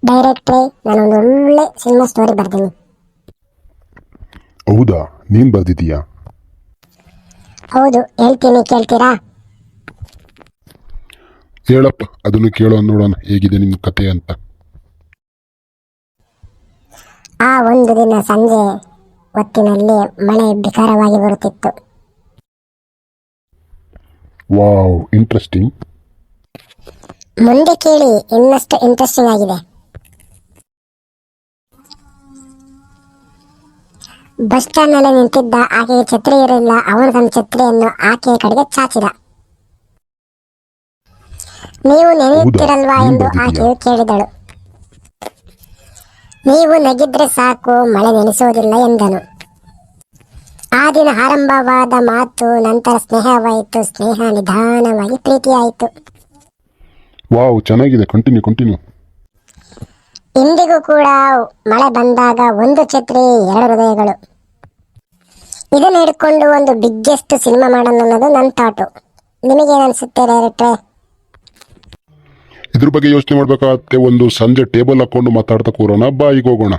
ಡೈರೆಕ್ಟ್ರೇ, ನಾನೊಂದು ಒಳ್ಳೆ cinema story ಬರ್ತೀನಿ. ಹೌದಾ, ನೀನ್ ಬರ್ದಿದೀಯಾ? ಹೌದು, ಹೇಳ್ತೀನಿ, ಕೇಳ್ತೀರಾ? ಹೇಳಪ್ಪ, ಅದನ್ನು ಕೇಳೋ ನೋಡೋಣ ಹೇಗಿದೆ ನಿನ್ನ ಕತೆ ಅಂತ. ಆ ಒಂದು ದಿನ ಸಂಜೆ ಹೊತ್ತಿನಲ್ಲಿ ಮಳೆ ಬಿಕಾರವಾಗಿ ಬರುತ್ತಿತ್ತು. Wow, interesting. ಮುಂದೆ ಕೇಳಿ, ಇನ್ನಷ್ಟು ಇಂಟ್ರೆಸ್ಟಿಂಗ್ ಆಗಿದೆ. ಬಸ್ ಸ್ಟ್ಯಾಂಡ್ ನಲ್ಲಿ ನಿಂತಿದ್ದ ಆಕೆಗೆ ಛತ್ರಿ ಇರಲಿಲ್ಲ. ಅವನು ತನ್ನ ಛತ್ರಿಯನ್ನು ಆಕೆಯ ಕಡೆಗೆ ಚಾಚಿದ. ನೀವು ನೆನೆಯುತ್ತಿರಲ್ವಾ ನೀನ್ ಎಂದು ಬರ್ದಿದೀಯಾ? ಆಕೆಯು ಕೇಳಿದಳು. ನೀವು ನಗಿದ್ರೆ ಸಾಕು, ಮಳೆ ನೆನೆಸೋದಿಲ್ಲ ಎಂದನು. ಆ ದಿನ ಆರಂಭವಾದ ಮಾತು ನಂತರ ಸ್ನೇಹವಾಯಿತು. ಸ್ನೇಹ ನಿಧಾನವಾಗಿ ಪ್ರೀತಿಯಾಯಿತು. ವಾವ್, ಚೆನ್ನಾಗಿದೆ. ಕಂಟಿನ್ಯೂ. ಇಂದಿಗೂ ಕೂಡ ಮಳೆ ಬಂದಾಗ ಒಂದು ಛತ್ರಿ, ಎರಡು ಹೃದಯಗಳು. ಇದನ್ನ ಹಿಡ್ಕೊಂಡು ಒಂದು ಬಿಗ್ಗೆಸ್ಟ್ ಸಿನಿಮಾ ಮಾಡೋಣ ಅನ್ನೋದು ನನ್ನ ಥಾಟು. ನಿಮಗೇನನ್ಸುತ್ತೆ ಡೈರೆಕ್ಟ್ರೆ? ಇದ್ರ ಬಗ್ಗೆ ಯೋಚನೆ ಮಾಡ್ಬೇಕಾಗತ್ತೆ. ಒಂದು ಸಂಜೆ ಟೇಬಲ್ ಹಾಕೊಂಡು ಮಾತಾಡ್ತಾ ಕೂರೋಣ, ಬಾ ಈಗ ಹೋಗೋಣ.